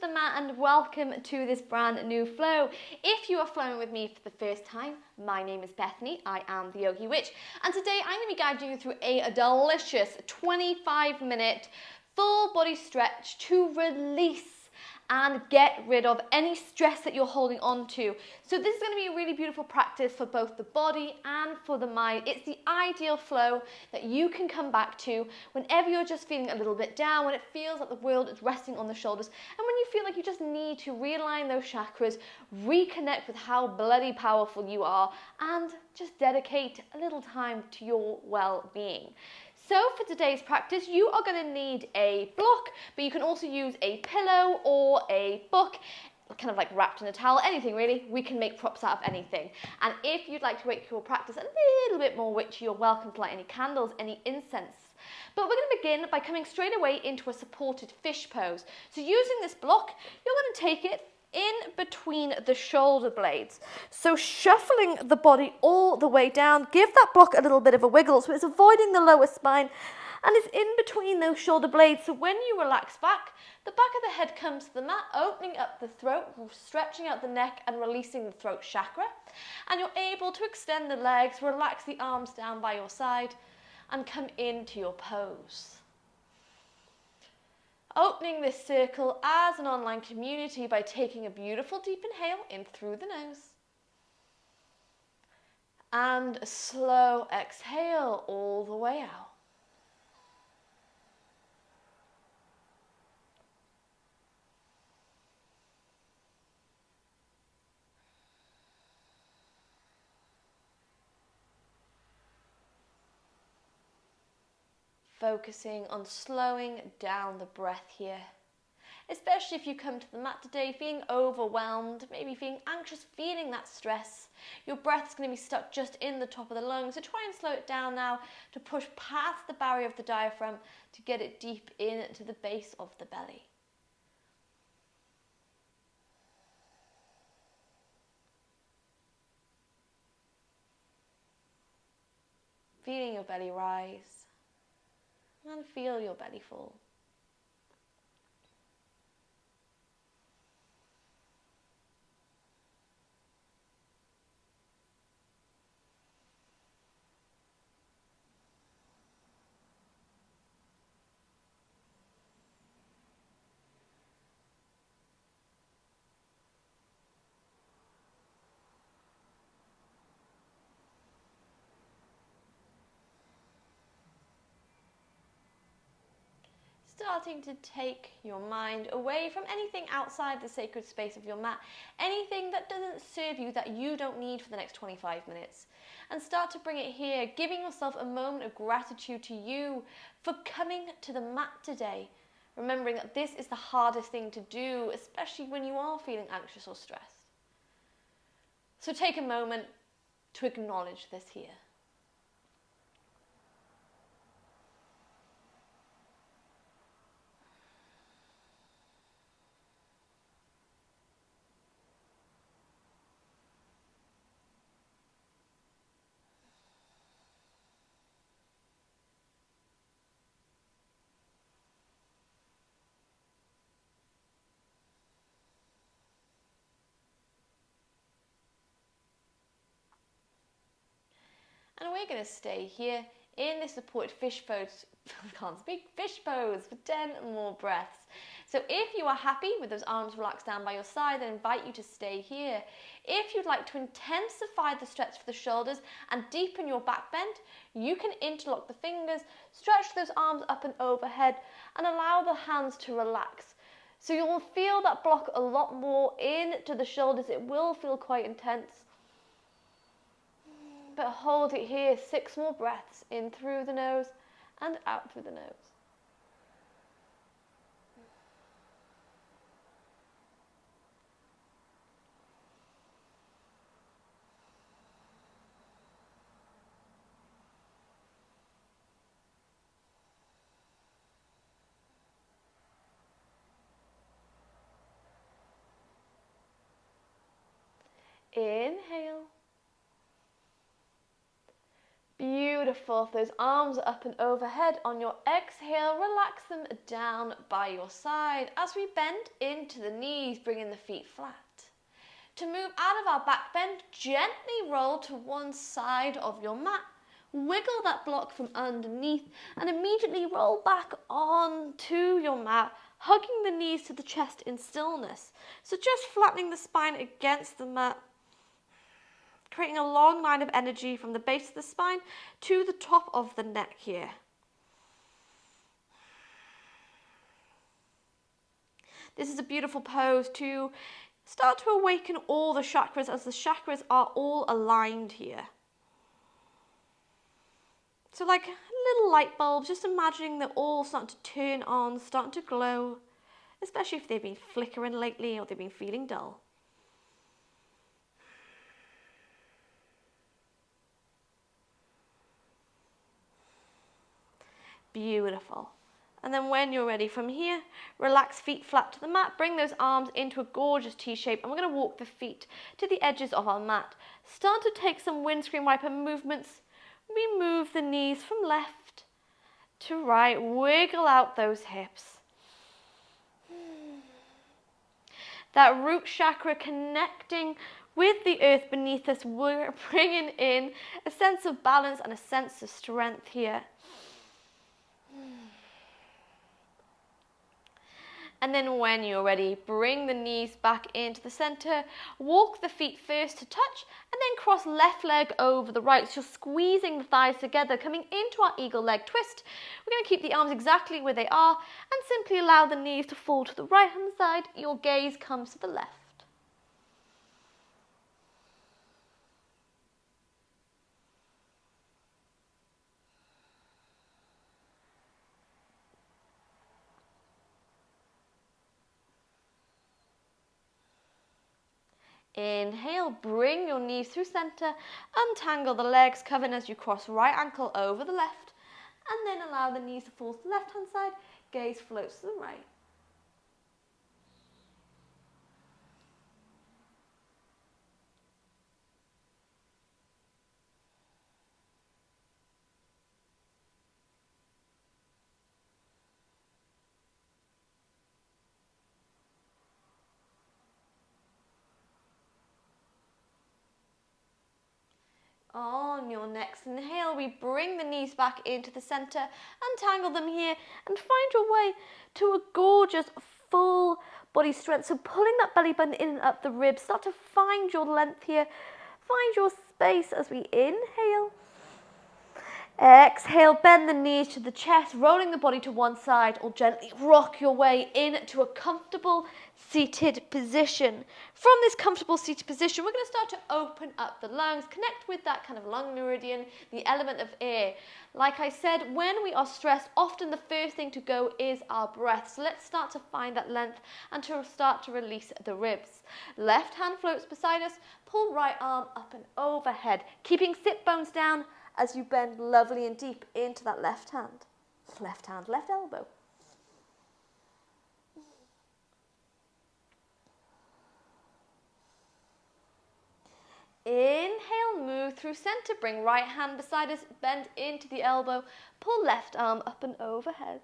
the mat and welcome to this brand new flow. If you are flowing with me for the first time, my name is Bethany, I am the Yogi Witch, and today I'm going to be guiding you through a delicious 25-minute full body stretch to release and get rid of any stress that you're holding on to. So this is going to be a really beautiful practice for both the body and for the mind. It's the ideal flow that you can come back to whenever you're just feeling a little bit down, when it feels like the world is resting on the shoulders, and when you feel like you just need to realign those chakras, reconnect with how bloody powerful you are, and just dedicate a little time to your well-being. So for today's practice, you are going to need a block, but you can also use a pillow or a book, kind of like wrapped in a towel, anything really. We can make props out of anything. And if you'd like to make your practice a little bit more witchy, you're welcome to light any candles, any incense. But we're going to begin by coming straight away into a supported fish pose. So using this block, you're going to take it in between the shoulder blades. So shuffling the body all the way down, give that block a little bit of a wiggle so it's avoiding the lower spine and it's in between those shoulder blades. So when you relax back, the back of the head comes to the mat, opening up the throat, stretching out the neck and releasing the throat chakra. And you're able to extend the legs, relax the arms down by your side and come into your pose. Opening this circle as an online community by taking a beautiful deep inhale in through the nose and a slow exhale all the way out. Focusing on slowing down the breath here, especially if you come to the mat today feeling overwhelmed, maybe feeling anxious, feeling that stress. Your breath's going to be stuck just in the top of the lungs, so try and slow it down now to push past the barrier of the diaphragm to get it deep into the base of the belly. Feeling your belly rise. And feel your belly fall. Starting to take your mind away from anything outside the sacred space of your mat, anything that doesn't serve you, that you don't need for the next 25 minutes. And start to bring it here, giving yourself a moment of gratitude to you for coming to the mat today. Remembering that this is the hardest thing to do, especially when you are feeling anxious or stressed. So take a moment to acknowledge this here. And we're going to stay here in this supported fish pose, fish pose for 10 more breaths. So if you are happy with those arms relaxed down by your side, then I invite you to stay here. If you'd like to intensify the stretch for the shoulders and deepen your back bend, you can interlock the fingers, stretch those arms up and overhead, and allow the hands to relax. So you'll feel that block a lot more into the shoulders. It will feel quite intense. But hold it here, 6 more breaths, in through the nose and out through the nose. Inhale. Beautiful. If those arms are up and overhead, on your exhale, relax them down by your side as we bend into the knees, bringing the feet flat. To move out of our back bend, gently roll to one side of your mat. Wiggle that block from underneath and immediately roll back onto your mat, hugging the knees to the chest in stillness. So just flattening the spine against the mat, creating a long line of energy from the base of the spine to the top of the neck here. This is a beautiful pose to start to awaken all the chakras, as the chakras are all aligned here. So like little light bulbs, just imagining they're all starting to turn on, starting to glow, especially if they've been flickering lately or they've been feeling dull. Beautiful. And then when you're ready from here, relax feet flat to the mat, bring those arms into a gorgeous T shape, and we're going to walk the feet to the edges of our mat. Start to take some windscreen wiper movements. We move the knees from left to right, wiggle out those hips. That root chakra connecting with the earth beneath us, we're bringing in a sense of balance and a sense of strength here. And then when you're ready, bring the knees back into the center, walk the feet first to touch, and then cross left leg over the right. So you're squeezing the thighs together, coming into our eagle leg twist. We're going to keep the arms exactly where they are, and simply allow the knees to fall to the right hand side. Your gaze comes to the left. Inhale, bring your knees through center, untangle the legs, COVEN as you cross right ankle over the left, and then allow the knees to fall to the left hand side, gaze floats to the right. On your next inhale, we bring the knees back into the center, untangle them here, and find your way to a gorgeous full body strength. So pulling that belly button in and up the ribs, start to find your length here, find your space as we inhale. Exhale, bend the knees to the chest, rolling the body to one side, or gently rock your way into a comfortable seated position. From this comfortable seated position, we're going to start to open up the lungs, connect with that kind of lung meridian, the element of air. Like I said, when we are stressed, often the first thing to go is our breath. So let's start to find that length and to start to release the ribs. Left hand floats beside us, pull right arm up and overhead, keeping sit bones down as you bend lovely and deep into that left hand, left elbow. Inhale, move through center, bring right hand beside us, bend into the elbow, pull left arm up and overhead.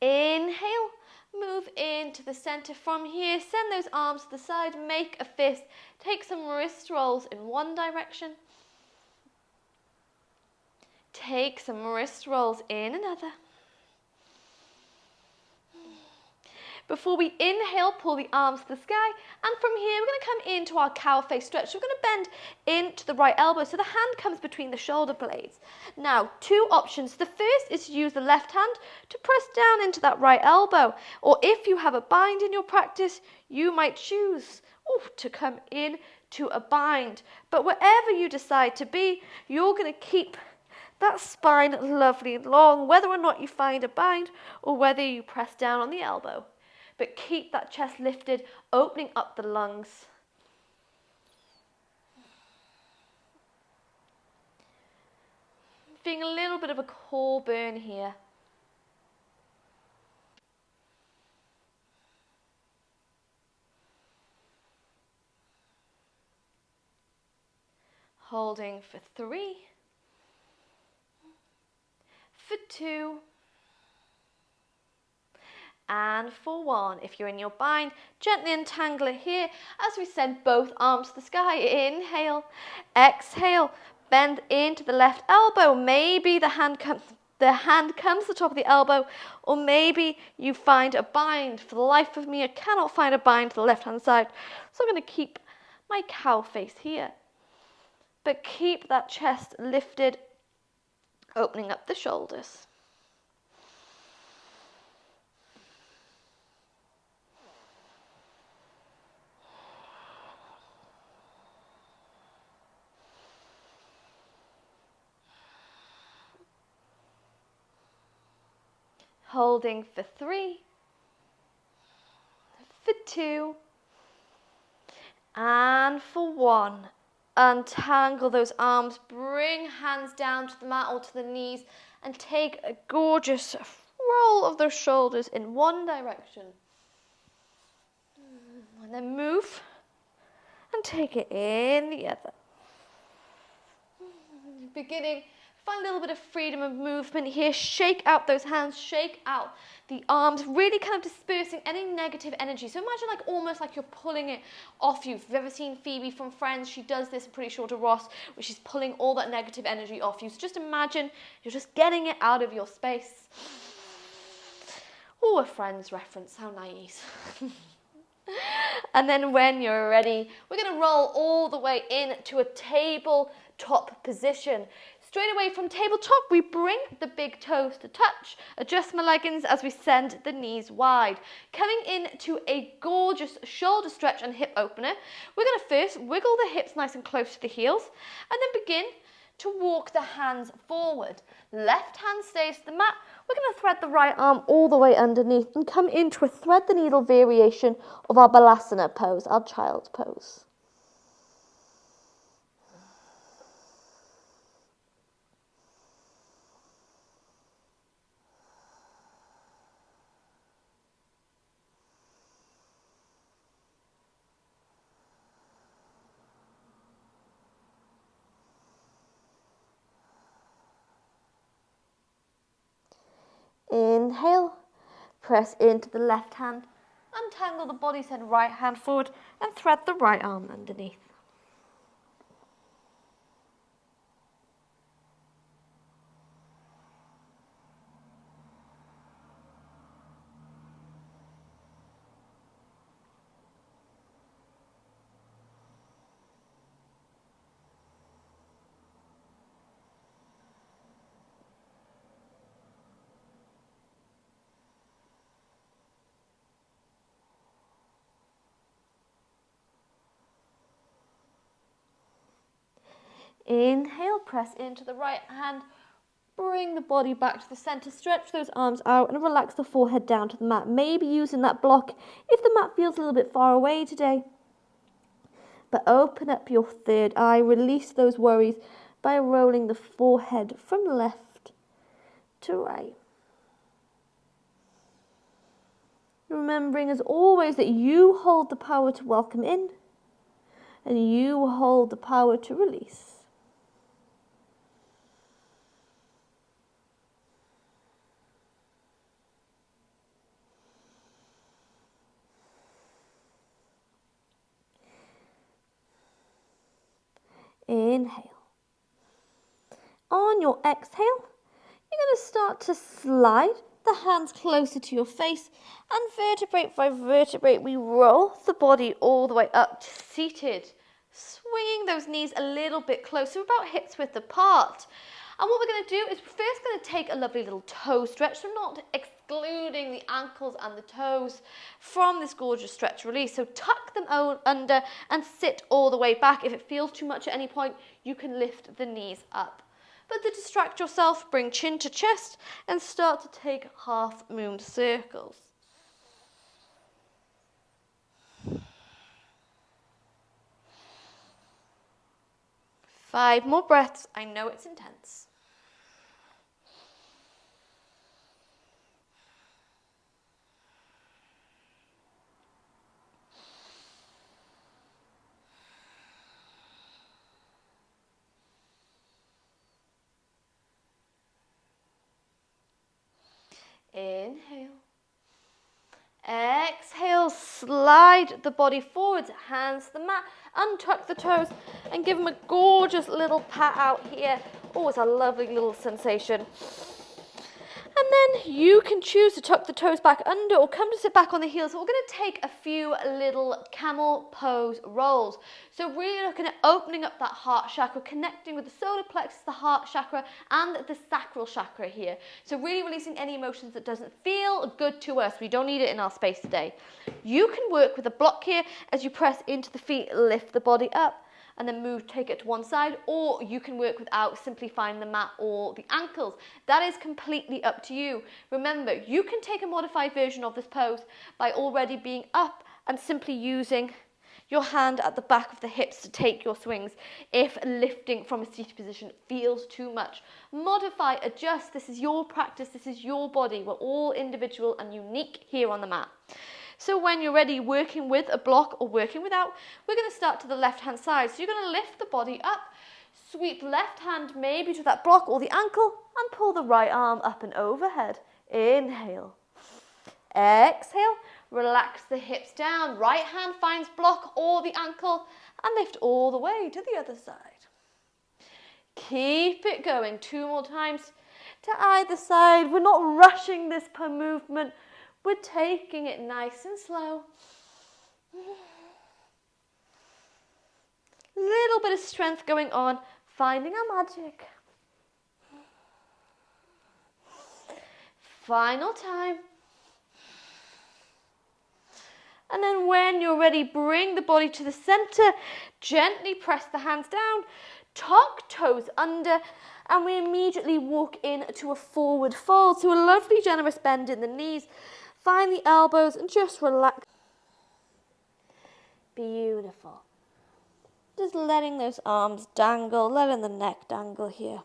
Inhale, move into the center. From here, send those arms to the side, make a fist, take some wrist rolls in one direction, take some wrist rolls in another. Before we inhale, pull the arms to the sky, and from here we're going to come into our cow face stretch. So we're going to bend into the right elbow so the hand comes between the shoulder blades. Now, two options. The first is to use the left hand to press down into that right elbow, or if you have a bind in your practice, you might choose to come in to a bind. But wherever you decide to be, you're going to keep that spine lovely and long, whether or not you find a bind or whether you press down on the elbow. But keep that chest lifted, opening up the lungs. Feeling a little bit of a core burn here. holding for 3, for 2, and for 1. If you're in your bind, gently untangle it here as we send both arms to the sky. Inhale, exhale, bend into the left elbow. Maybe the hand comes to the top of the elbow, or maybe you find a bind. For the life of me, I cannot find a bind to the left-hand side, so I'm going to keep my cow face here. But keep that chest lifted, opening up the shoulders. Holding for 3, for 2, and for 1. Untangle those arms, bring hands down to the mat or to the knees, and take a gorgeous roll of those shoulders in one direction. And then move and take it in the other. Beginning, find a little bit of freedom of movement here. Shake out those hands, shake out the arms, really kind of dispersing any negative energy. So imagine almost like you're pulling it off you. If you've ever seen Phoebe from Friends, she does this, I'm pretty sure, to Ross, where she's pulling all that negative energy off you. So just imagine you're just getting it out of your space. Oh, a Friends reference, how nice. And then when you're ready, we're going to roll all the way into a tabletop position. Straight away from tabletop, we bring the big toes to touch. Adjust my leggings as we send the knees wide. Coming into a gorgeous shoulder stretch and hip opener, we're going to first wiggle the hips nice and close to the heels, and then begin to walk the hands forward. Left hand stays to the mat. We're going to thread the right arm all the way underneath and come into a thread the needle variation of our balasana pose, our child's pose. Inhale, press into the left hand, untangle the body, send right hand forward and thread the right arm underneath. Inhale, press into the right hand, bring the body back to the center, stretch those arms out and relax the forehead down to the mat. Maybe using that block if the mat feels a little bit far away today. But open up your third eye, release those worries by rolling the forehead from left to right. Remembering as always that you hold the power to welcome in and you hold the power to release. Inhale. On your exhale, you're going to start to slide the hands closer to your face, and vertebrae by vertebrae, we roll the body all the way up to seated, swinging those knees a little bit closer, about hips width apart. And what we're going to do is we're first going to take a lovely little toe stretch, so not excluding the ankles and the toes from this gorgeous stretch release. So tuck them under and sit all the way back. If it feels too much at any point, you can lift the knees up. But to distract yourself, bring chin to chest and start to take half moon circles. Five more breaths. I know it's intense. Inhale. Exhale, slide the body forwards, hands to the mat, untuck the toes and give them a gorgeous little pat out here. Oh, it's a lovely little sensation. And then you can choose to tuck the toes back under or come to sit back on the heels. So we're going to take a few little camel pose rolls. So really looking at opening up that heart chakra, connecting with the solar plexus, the heart chakra, and the sacral chakra here. So really releasing any emotions that doesn't feel good to us. We don't need it in our space today. You can work with a block here as you press into the feet, lift the body up, and then move, take it to one side, or you can work without, simply find the mat or the ankles. That is completely up to you. Remember, you can take a modified version of this pose by already being up and simply using your hand at the back of the hips to take your swings if lifting from a seated position feels too much. Modify, adjust. This is your practice. This is your body. We're all individual and unique here on the mat. So when you're ready, working with a block or working without, we're going to start to the left-hand side. So you're going to lift the body up, sweep left hand maybe to that block or the ankle, and pull the right arm up and overhead. Inhale. Exhale. Relax the hips down. Right hand finds block or the ankle, and lift all the way to the other side. Keep it going. 2 more times to either side. We're not rushing this per movement. We're taking it nice and slow. Little bit of strength going on, finding our magic. Final time. And then when you're ready, bring the body to the center. Gently press the hands down, tuck toes under, and we immediately walk into a forward fold. So a lovely generous bend in the knees. Find the elbows and just relax. Beautiful. Just letting those arms dangle, letting the neck dangle here.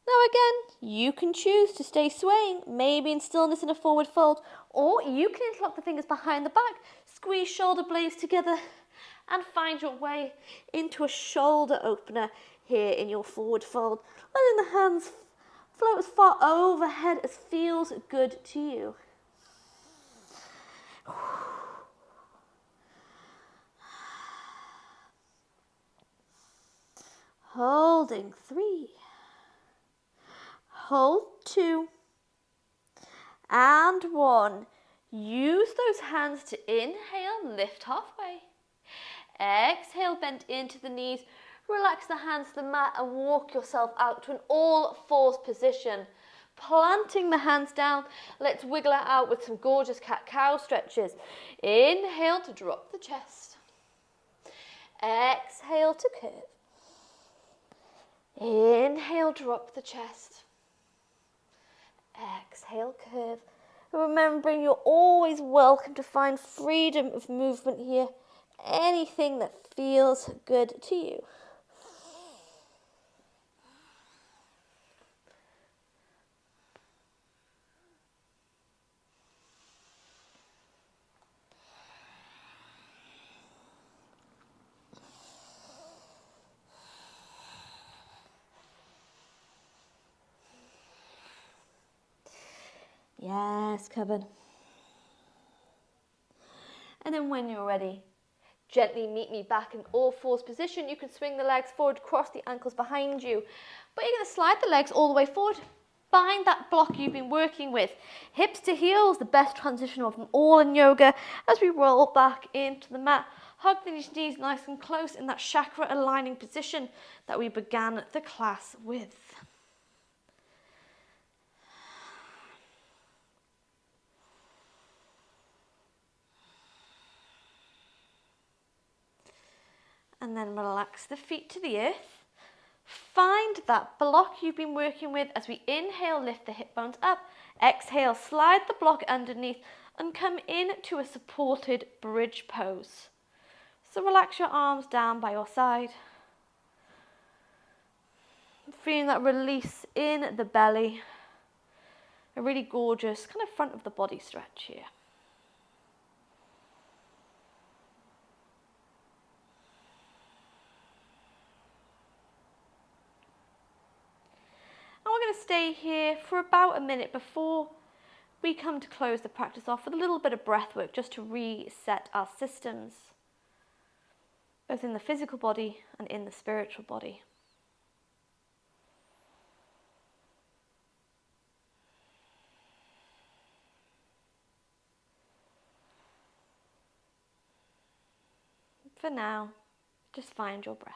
Now again, you can choose to stay swaying, maybe in stillness in a forward fold, or you can interlock the fingers behind the back, squeeze shoulder blades together, and find your way into a shoulder opener here in your forward fold, letting the hands float as far overhead as feels good to you. Holding 3. Hold 2. And 1. Use those hands to inhale, lift halfway. Exhale, bend into the knees. Relax the hands to the mat and walk yourself out to an all-fours position. Planting the hands down, let's wiggle it out with some gorgeous cat-cow stretches. Inhale to drop the chest. Exhale to curve. Inhale, drop the chest. Exhale, curve. Remembering you're always welcome to find freedom of movement here. Anything that feels good to you. Yes, Coven. And then when you're ready, gently meet me back in all-fours position. You can swing the legs forward, cross the ankles behind you. But you're going to slide the legs all the way forward. Find that block you've been working with. Hips to heels, the best transition of them all in yoga. As we roll back into the mat, hug the knees nice and close in that chakra aligning position that we began the class with. And then relax the feet to the earth. Find that block you've been working with as we inhale, lift the hip bones up. Exhale, slide the block underneath and come into a supported bridge pose. So relax your arms down by your side. Feeling that release in the belly. A really gorgeous kind of front of the body stretch here. stay here for about a minute before we come to close the practice off with a little bit of breath work just to reset our systems, both in the physical body and in the spiritual body. For now, just find your breath.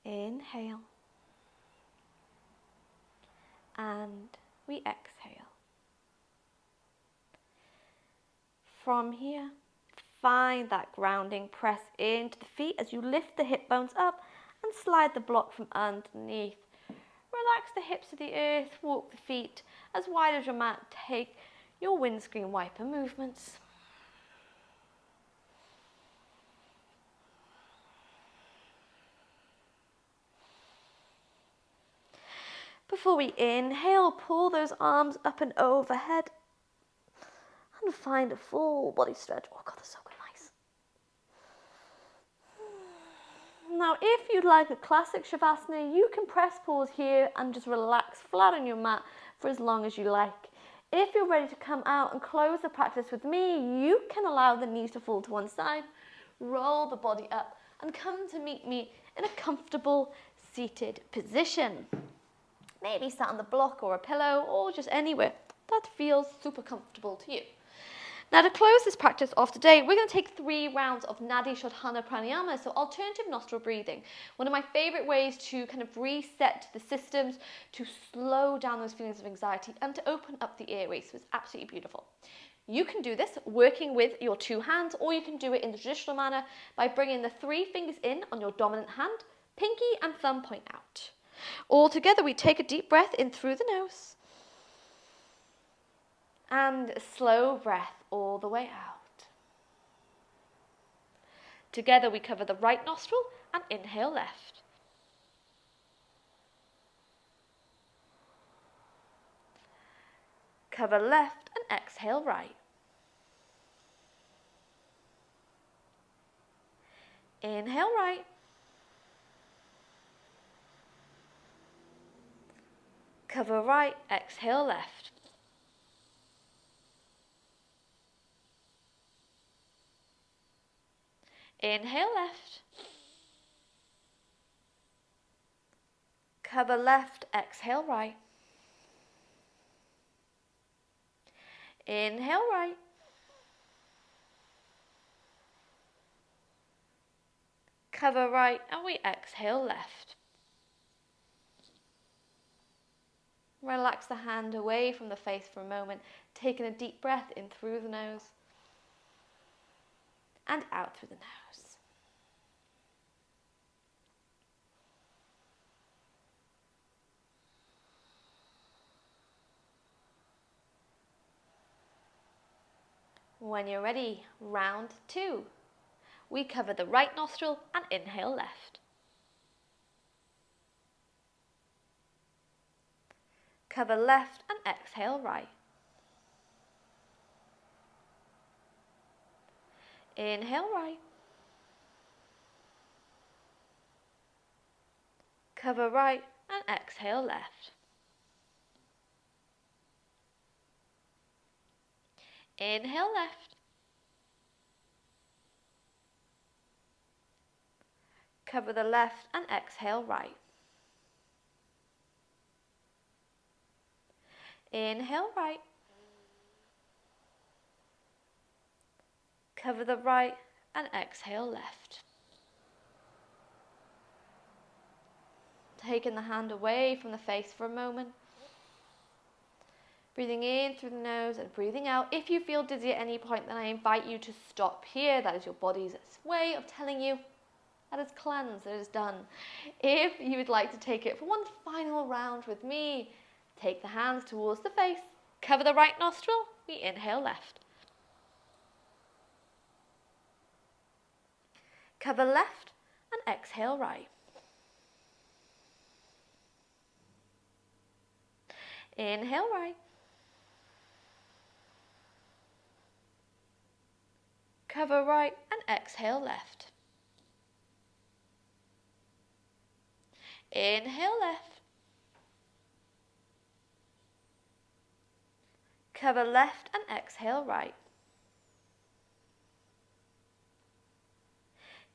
Inhale. And we exhale. From here, find that grounding. Press into the feet as you lift the hip bones up and slide the block from underneath. Relax the hips to the earth, walk the feet as wide as your mat. Take your windscreen wiper movements. Before we inhale, pull those arms up and overhead and find a full body stretch. Oh God, that's so nice. Now, if you'd like a classic Shavasana, you can press pause here and just relax flat on your mat for as long as you like. If you're ready to come out and close the practice with me, you can allow the knees to fall to one side, roll the body up and come to meet me in a comfortable seated position. Maybe sat on the block or a pillow or just anywhere that feels super comfortable to you. Now, to close this practice off today, we're going to take 3 rounds of Nadi Shodhana Pranayama, so alternative nostril breathing. One of my favourite ways to kind of reset the systems, to slow down those feelings of anxiety and to open up the airways. So it's absolutely beautiful. You can do this working with your 2 hands, or you can do it in the traditional manner by bringing the 3 fingers in on your dominant hand, pinky and thumb point out. All together, we take a deep breath in through the nose and a slow breath all the way out. Together, we cover the right nostril and inhale left. Cover left and exhale right. Inhale right. Cover right, exhale left. Inhale left. Cover left, exhale right. Inhale right. Cover right, and we exhale left. Relax the hand away from the face for a moment, taking a deep breath in through the nose and out through the nose. When you're ready, round 2. We cover the right nostril and inhale left. Cover left and exhale right. Inhale right. Cover right and exhale left. Inhale left. Cover the left and exhale right. Inhale right. Cover the right and exhale left. Taking the hand away from the face for a moment. Breathing in through the nose and breathing out. If you feel dizzy at any point, then I invite you to stop here. That is your body's way of telling you that it's cleansed, that it is done. If you would like to take it for one final round with me, take the hands towards the face. Cover the right nostril. We inhale left. Cover left and exhale right. Inhale right. Cover right and exhale left. Inhale left. Cover left and exhale right.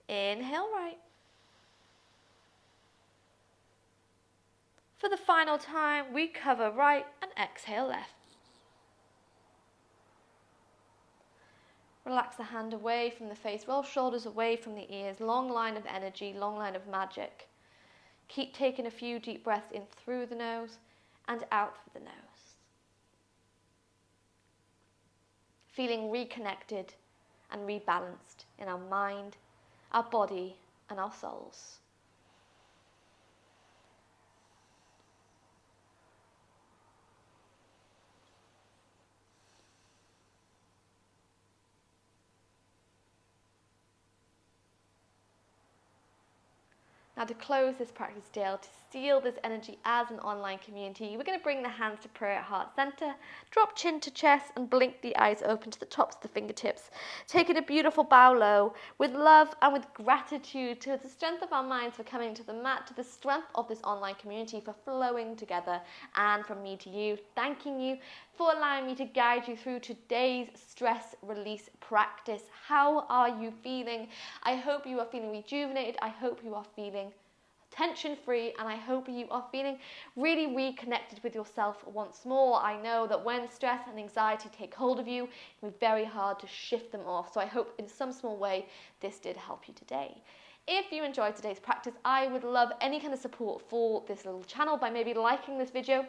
Inhale right. For the final time, we cover right and exhale left. Relax the hand away from the face, roll shoulders away from the ears, long line of energy, long line of magic. Keep taking a few deep breaths in through the nose and out through the nose. Feeling reconnected and rebalanced in our mind, our body, and our souls. Now, to close this practice day, to seal this energy as an online community, we're going to bring the hands to prayer at heart center, drop chin to chest and blink the eyes open to the tops of the fingertips. Taking a beautiful bow low with love and with gratitude to the strength of our minds for coming to the mat, to the strength of this online community for flowing together, and from me to you, thanking you for allowing me to guide you through today's stress release practice. How are you feeling? I hope you are feeling rejuvenated. I hope you are feeling tension-free, and I hope you are feeling really reconnected with yourself once more. I know that when stress and anxiety take hold of you, it can be very hard to shift them off. So I hope in some small way this did help you today. If you enjoyed today's practice, I would love any kind of support for this little channel by maybe liking this video,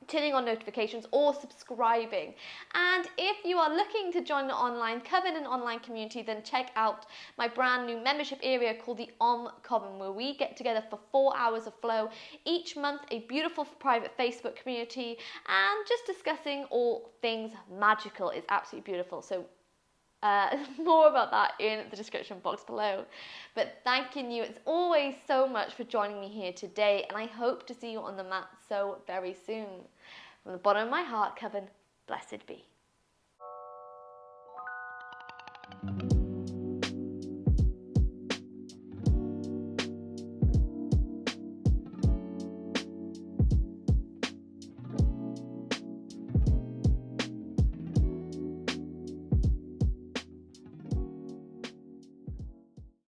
turning on notifications, or subscribing. And if you are looking to join the online Coven and online community, then check out my brand new membership area called the COVEN, where we get together for 4 hours of flow each month, a beautiful private Facebook community, and just discussing all things magical. Is absolutely beautiful. So more about that in the description box below. But thanking you as always so much for joining me here today, and I hope to see you on the mat so very soon. From the bottom of my heart, Coven, blessed be.